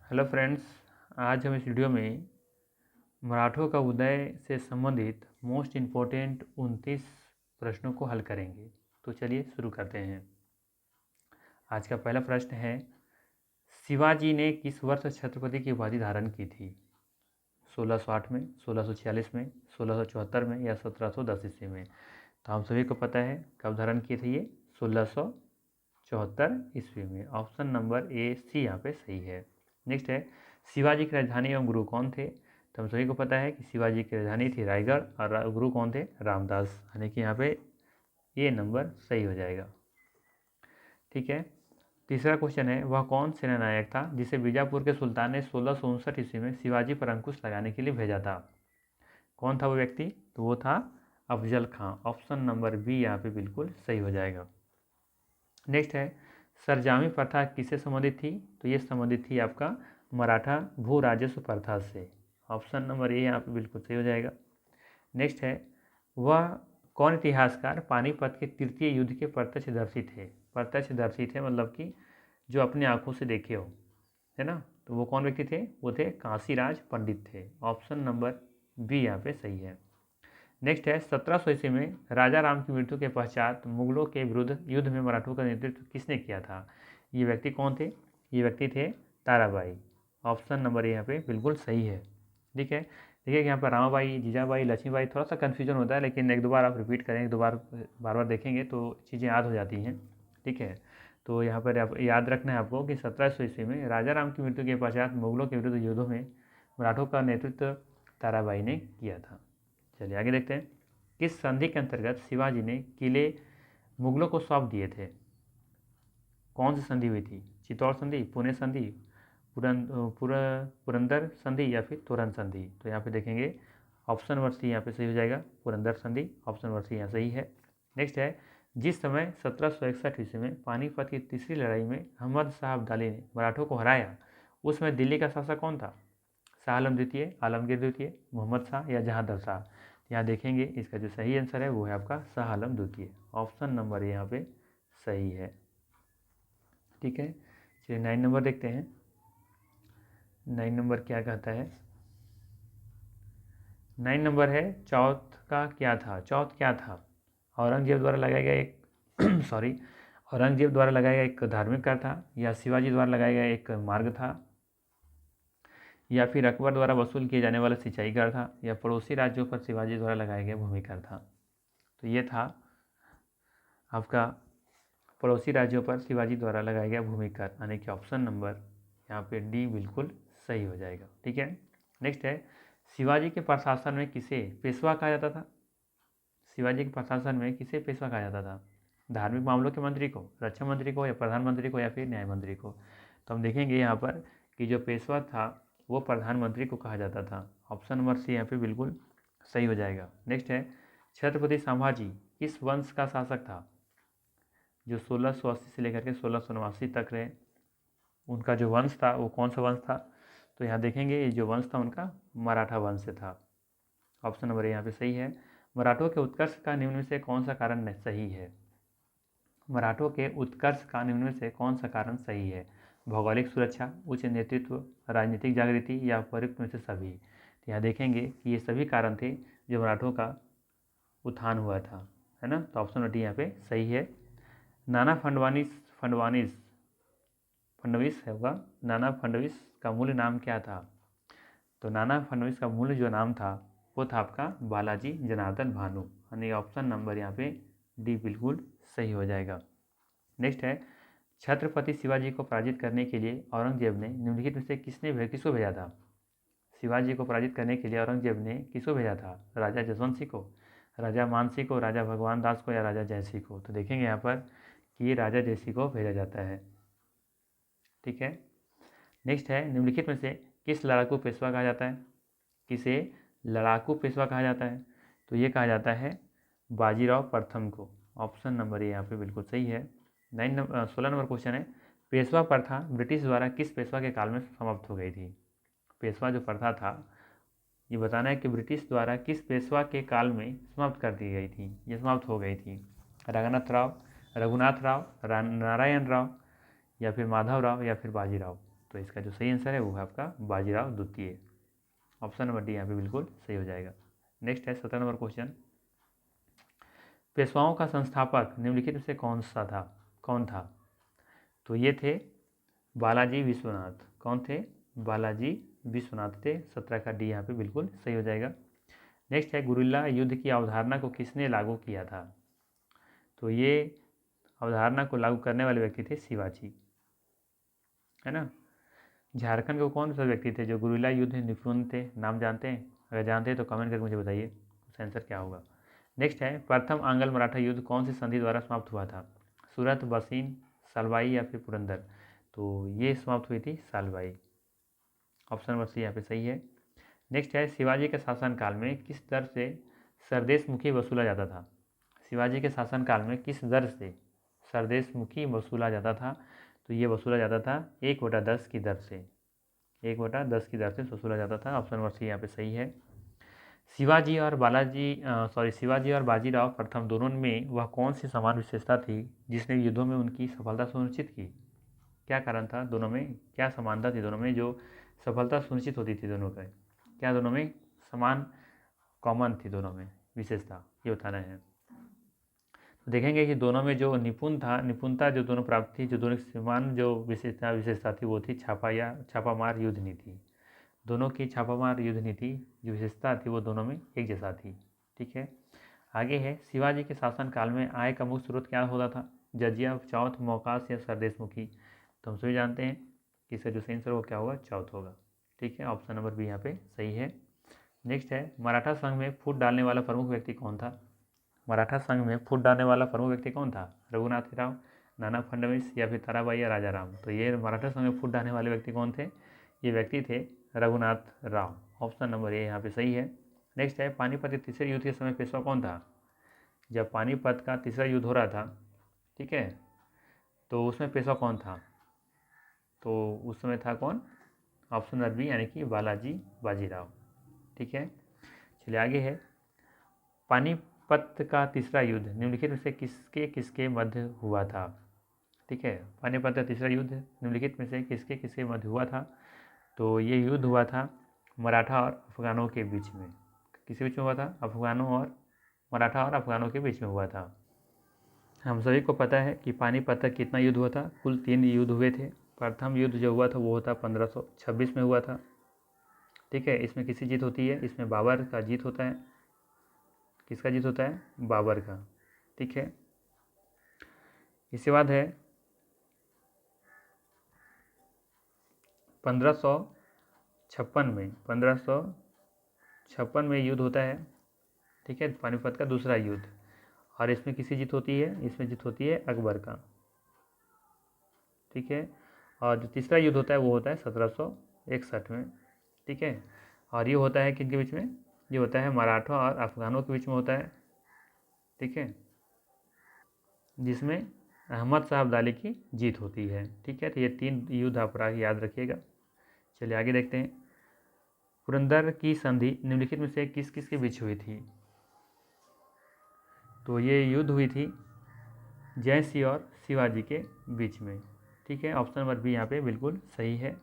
Hello friends, आज हम इस वीडियो में मराठों का उदय से संबंधित मोस्ट इम्पोर्टेंट 29 प्रश्नों को हल करेंगे। तो चलिए शुरू करते हैं। आज का पहला प्रश्न है, शिवाजी ने किस वर्ष छत्रपति की उपाधि धारण की थी? 1608 में, 1646 में, 1674 में या 1710 ईस्वी में? तो हम सभी को पता है कब धारण किए थे ये, 1674 ईस्वी में। ऑप्शन नंबर ए सी यहाँ पे सही है। नेक्स्ट है, शिवाजी की राजधानी एवं गुरु कौन थे? तो हम सभी को पता है कि शिवाजी की राजधानी थी रायगढ़ और गुरु कौन थे? रामदास। यानी कि यहाँ पे ये नंबर सही हो जाएगा। ठीक है। तीसरा क्वेश्चन है, वह कौन सेना नायक था जिसे बीजापुर के सुल्तान ने 1659 ईस्वी में शिवाजी पर अंकुश लगाने के लिए भेजा था? कौन था वो व्यक्ति? तो वो था अफजल खां। ऑप्शन नंबर बी यहाँ पे बिल्कुल सही हो जाएगा। नेक्स्ट है, सरजामी प्रथा किससे संबंधित थी? तो ये संबंधित थी आपका मराठा भू राजस्व प्रथा से। ऑप्शन नंबर ए यहाँ पे बिल्कुल सही हो जाएगा। नेक्स्ट है, वह कौन इतिहासकार पानीपत के तृतीय युद्ध के प्रत्यक्षदर्शी थे? प्रत्यक्षदर्शी थे मतलब कि जो अपनी आंखों से देखे हो, है ना? तो वो कौन व्यक्ति थे? वो थे काशीराज पंडित थे। ऑप्शन नंबर बी यहाँ पे सही है। नेक्स्ट है, 1700 ईस्वी में राजा राम की मृत्यु के पश्चात मुगलों के विरुद्ध युद्ध में मराठों का नेतृत्व किसने किया था? ये व्यक्ति कौन थे? ये व्यक्ति थे ताराबाई। ऑप्शन नंबर यहाँ पे बिल्कुल सही है। ठीक है। देखिए यहाँ पर रामाबाई, जीजाबाई, लक्ष्मीबाई, थोड़ा सा कन्फ्यूजन होता है, लेकिन एक दो बार आप रिपीट करें, एक दो बार बार देखेंगे तो चीज़ें याद हो जाती हैं। ठीक है। तो यहाँ पर आप याद रखना है आपको कि 1700 ईस्वी में राजा राम की मृत्यु के पश्चात मुगलों के विरुद्ध युद्धों में मराठों का नेतृत्व ताराबाई ने किया था। चलिए आगे देखते हैं। किस संधि के अंतर्गत शिवाजी ने किले मुगलों को सौंप दिए थे? कौन सी संधि हुई थी? चित्तौड़ संधि, पुणे संधि, पुरंदर संधि या फिर तोरन संधि? तो यहाँ पे देखेंगे ऑप्शन नंबर सी यहाँ पे सही हो जाएगा, पुरंदर संधि। ऑप्शन नंबर सी यहाँ सही है। नेक्स्ट है, जिस समय 1761 ईस्वी में पानीपत की तीसरी लड़ाई में अहमद शाह अब्दाली ने मराठों को हराया, उस समय दिल्ली का शासक कौन था? शाह आलम द्वितीय, आलमगीर द्वितीय, मोहम्मद शाह या जहांदर शाह? यहाँ देखेंगे इसका जो सही आंसर है वो है आपका शाह आलम द्वितीय। ऑप्शन नंबर यहाँ पे सही है। ठीक है। चलिए 9 नंबर देखते हैं। 9 नंबर क्या कहता है? 9 नंबर है, चौथ का क्या था? चौथ क्या था? औरंगजेब द्वारा लगाया गया एक सॉरी औरंगजेब द्वारा लगाया गया एक धार्मिक कर था, या शिवाजी द्वारा लगाया गया एक मार्ग था, या फिर अकबर द्वारा वसूल किए जाने वाला सिंचाई कर था, या पड़ोसी राज्यों पर शिवाजी द्वारा लगाया गया भूमि कर था? तो ये था आपका पड़ोसी राज्यों पर शिवाजी द्वारा लगाया गया भूमि कर, यानी कि ऑप्शन नंबर यहाँ पे डी बिल्कुल सही हो जाएगा। ठीक है। नेक्स्ट है, शिवाजी के प्रशासन में किसे पेशवा कहा जाता था? शिवाजी के प्रशासन में किसे पेशवा कहा जाता था? धार्मिक मामलों के मंत्री को, रक्षा मंत्री को, या प्रधानमंत्री को, या फिर न्याय मंत्री को? तो हम देखेंगे यहाँ पर कि जो पेशवा था वो प्रधानमंत्री को कहा जाता था। ऑप्शन नंबर सी यहाँ पे बिल्कुल सही हो जाएगा। नेक्स्ट है, छत्रपति संभाजी किस वंश का शासक था? जो 1680 से लेकर के 1689 तक रहे, उनका जो वंश था वो कौन सा वंश था? तो यहाँ देखेंगे ये जो वंश था उनका मराठा वंश से था। ऑप्शन नंबर यहाँ पे सही है। मराठों के उत्कर्ष का निम्न में से कौन सा कारण सही है? मराठों के उत्कर्ष का निम्न में से कौन सा कारण सही है? भौगोलिक सुरक्षा, उच्च नेतृत्व, राजनीतिक जागृति, या उपयुक्त में से सभी? तो यहाँ देखेंगे कि ये सभी कारण थे जो मराठों का उत्थान हुआ था, है ना? तो ऑप्शन नंबर डी यहाँ पे सही है। नाना फडणवीस होगा। नाना फडणवीस का मूल नाम क्या था? तो नाना फडणवीस का मूल जो नाम था वो था आपका बालाजी जनार्दन भानु, यानी ऑप्शन नंबर यहाँ पे डी बिल्कुल सही हो जाएगा। नेक्स्ट है, छत्रपति शिवाजी को पराजित करने के लिए औरंगजेब ने निम्नलिखित में से किसको भेजा था? शिवाजी को पराजित करने के लिए औरंगजेब ने किसको भेजा था? राजा जसवंत सिंह को, राजा मान सिंह को, राजा भगवान दास को, या राजा जयसिंह को? तो देखेंगे यहाँ पर कि राजा जयसिंह को भेजा जाता है। ठीक है। नेक्स्ट है, निम्नलिखित में से किस लड़ाकू पेशवा कहा जाता है? किसे लड़ाकू पेशवा कहा जाता है? तो ये कहा जाता है बाजीराव प्रथम को। ऑप्शन नंबर ए यहाँ पे बिल्कुल सही है। 16 नंबर क्वेश्चन है, पेशवा प्रथा ब्रिटिश द्वारा किस पेशवा के काल में समाप्त हो गई थी? पेशवा जो प्रथा था ये बताना है कि ब्रिटिश द्वारा किस पेशवा के काल में समाप्त कर दी गई थी, ये समाप्त हो गई थी। रघुनाथ राव, नारायण राव, या फिर माधव राव, या फिर बाजीराव? तो इसका जो सही आंसर है वो है आपका बाजीराव द्वितीय। ऑप्शन नंबर डी यहाँ पे बिल्कुल सही हो जाएगा। नेक्स्ट है 17 नंबर क्वेश्चन, पेशवाओं का संस्थापक निम्नलिखित में से कौन था? तो ये थे बालाजी विश्वनाथ। कौन थे? बालाजी विश्वनाथ थे। 17 का डी यहाँ पे बिल्कुल सही हो जाएगा। नेक्स्ट है गुरिल्ला युद्ध की अवधारणा को किसने लागू किया था? तो ये अवधारणा को लागू करने वाले व्यक्ति थे शिवाजी, है ना। झारखंड के कौन सा व्यक्ति थे जो गुरिल्ला युद्ध निपुण थे? नाम जानते हैं? अगर जानते हैं तो कमेंट करके मुझे बताइए उसका आंसर क्या होगा। नेक्स्ट है प्रथम आंग्ल मराठा युद्ध कौन सी संधि द्वारा समाप्त हुआ था? सूरत, बसीन, सलवाई या फिर पुरंदर? तो ये समाप्त हुई थी सलवाई। ऑप्शन नंबर सी यहाँ पे सही है। नेक्स्ट है शिवाजी के शासनकाल में किस दर से सरदेशमुखी वसूला जाता था? शिवाजी के शासनकाल में किस दर से सरदेशमुखी वसूला जाता था? तो ये वसूला जाता था 1/10 की दर से। 1/10 की दर से वसूला जाता था। ऑप्शन नंबर सी यहाँ पे सही है। शिवाजी और बाजीराव प्रथम दोनों में वह कौन सी समान विशेषता थी जिसने युद्धों में उनकी सफलता सुनिश्चित की? क्या कारण था? दोनों में क्या समानता थी दोनों में जो सफलता सुनिश्चित होती थी दोनों का? क्या दोनों में समान कॉमन थी दोनों में विशेषता? ये बताना है। तो देखेंगे कि दोनों में जो निपुणता जो दोनों प्राप्त थी, जो दोनों समान जो विशेषता थी वो थी छापामार युद्ध नीति। दोनों की छापामार युद्ध नीति जो विशेषता थी वो दोनों में एक जैसा थी। ठीक है, आगे है शिवाजी के शासनकाल में आय का मुख्य स्रोत क्या होता था? जजिया, चौथ, मौकास या सरदेशमुखी? तो हम सभी जानते हैं कि इसका जो सही आंसर वो क्या होगा? चौथ होगा। ठीक है, ऑप्शन नंबर बी यहाँ पे सही है। नेक्स्ट है मराठा संघ में फूट डालने वाला प्रमुख व्यक्ति कौन था? मराठा संघ में फूट डालने वाला प्रमुख व्यक्ति कौन था? रघुनाथ राव, नाना फडणवीस या फिर ताराबाई या राजा राम? तो ये मराठा संघ में फूट डालने वाले व्यक्ति कौन थे? ये व्यक्ति थे Raghunath Rao. Option number A यहाँ पे सही है। नेक्स्ट है पानीपत के तीसरे युद्ध के समय पेशवा कौन था? जब पानीपत का तीसरा युद्ध हो रहा था, ठीक है, तो उसमें पेशवा कौन था? तो उस समय था कौन? ऑप्शन नंबर बी यानी कि बाजीराव। ठीक है, चलिए आगे है पानीपत का तीसरा युद्ध निम्नलिखित में से किसके किसके मध्य हुआ था? ठीक है, पानीपत का तीसरा युद्ध निम्नलिखित में से किसके किसके मध्य हुआ था? तो ये युद्ध हुआ था मराठा और अफगानों के बीच में। किसके बीच में हुआ था? मराठा और अफगानों के बीच में हुआ था। हम सभी को पता है कि पानीपत तक कितना युद्ध हुआ था? कुल 3 युद्ध हुए थे। प्रथम युद्ध जो हुआ था वो होता 1526 में हुआ था। ठीक है, इसमें किसकी जीत होती है? इसमें बाबर का जीत होता है। किसका जीत होता है? बाबर का। ठीक है, इसके बाद है 1556 में युद्ध होता है। ठीक है, पानीपत का दूसरा युद्ध, और इसमें किसकी जीत होती है? इसमें जीत होती है अकबर का। ठीक है, और जो तीसरा युद्ध होता है वो होता है 1761 में। ठीक है, और ये होता है किनके बीच में? ये होता है मराठा और अफगानों के बीच में होता है। ठीक है, जिसमें अहमद साहब अब्दाली की जीत होती है। ठीक है, तो ये 3 युद्ध आप याद रखिएगा। चलिए आगे देखते हैं। पुरंदर की संधि निम्नलिखित में से किस किस के बीच हुई थी? तो ये युद्ध हुई थी जय सिंह और शिवाजी के बीच में। ठीक है, ऑप्शन नंबर बी यहाँ पे बिल्कुल सही है।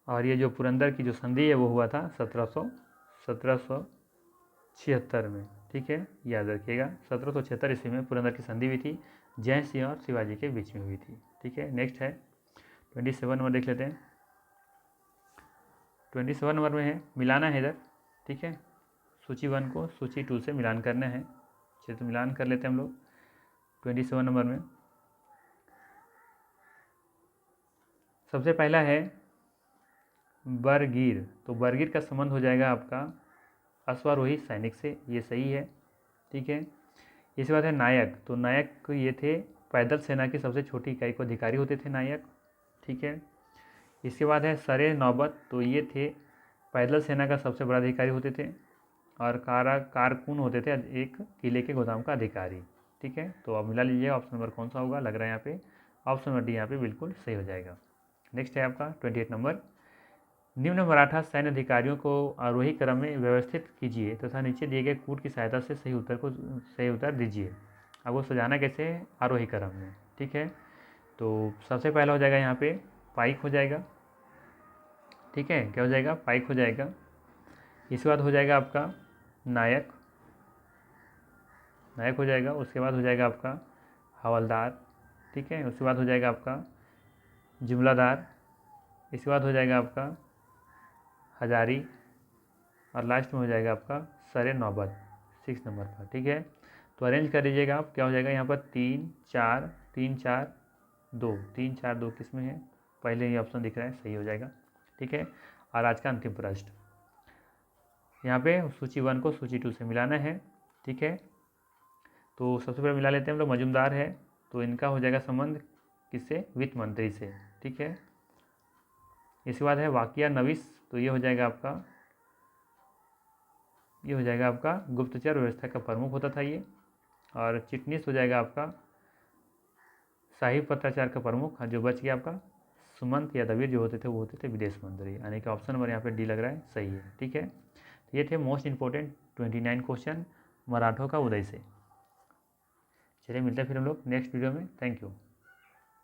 और ये जो पुरंदर की जो संधि है वो हुआ था 1776 में। ठीक है, याद रखिएगा 1776 ईस्वी में पुरंदर की संधि हुई थी, जय सिंह और शिवाजी के बीच में हुई थी। ठीक है, नेक्स्ट है 27 नंबर देख लेते हैं। 27 नंबर में है मिलाना है इधर। ठीक है, सूची 1 को सूची 2 से मिलान करना है। चलिए तो मिलान कर लेते हैं हम लोग। 27 नंबर में सबसे पहला है बरगीर। तो बरगीर का संबंध हो जाएगा आपका अश्वारोही सैनिक से, ये सही है। ठीक है, इसके बाद है नायक। तो नायक ये थे पैदल सेना की सबसे छोटी इकाई को अधिकारी होते थे नायक। ठीक है, इसके बाद है सरे नौबत। तो ये थे पैदल सेना का सबसे बड़ा अधिकारी होते थे, और कारकुन होते थे एक किले के गोदाम का अधिकारी। ठीक है, तो अब मिला लीजिए ऑप्शन नंबर कौन सा होगा, लग रहा है यहाँ पे ऑप्शन नंबर डी यहाँ पे बिल्कुल सही हो जाएगा। नेक्स्ट है आपका 28 नंबर। निम्न मराठा सैन्य अधिकारियों को आरोही क्रम में व्यवस्थित कीजिए तथा नीचे दिए गए कूट की सहायता से सही उत्तर दीजिए। अब वो सजाना कैसे है? आरोही क्रम में। ठीक है, तो सबसे पहला हो जाएगा यहाँ पे पाइक हो जाएगा, ठीक है, क्या हो जाएगा, पाइक हो जाएगा। इसके बाद हो जाएगा आपका नायक, नायक हो जाएगा। उसके बाद हो जाएगा आपका हवलदार, ठीक है। उसके बाद हो जाएगा आपका जुमलादार। इसके बाद हो जाएगा आपका हजारी, और लास्ट में हो जाएगा आपका सरे नौबत 6 नंबर पर, ठीक है। तो अरेंज कर लीजिएगा आप, क्या हो जाएगा यहाँ पर 3 4 3 4 2, 3 4 2 किस में है, पहले ही ऑप्शन दिख रहा है, सही हो जाएगा, ठीक है। और आज का अंतिम प्रश्न, यहाँ पे सूची 1 को सूची 2 से मिलाना है, ठीक है। तो सबसे पहले मिला लेते हैं हम लोग, मजुमदार है तो इनका हो जाएगा संबंध किससे, वित्त मंत्री से, ठीक है। इसके बाद है वाकिया नविस, तो ये हो जाएगा आपका, ये हो जाएगा आपका गुप्तचर व्यवस्था का प्रमुख होता था ये। और चिटनीस हो जाएगा आपका शाही पत्राचार का प्रमुख, जो बच गया आपका सुमंत या दबीर जो होते थे वो होते थे विदेश मंत्री, यानी कि ऑप्शन नंबर यहाँ पे डी लग रहा है, सही है, ठीक है। तो ये थे मोस्ट इंपॉर्टेंट 29 क्वेश्चन मराठों का उदय से। चलिए मिलते हैं फिर हम लोग नेक्स्ट वीडियो में, थैंक यू।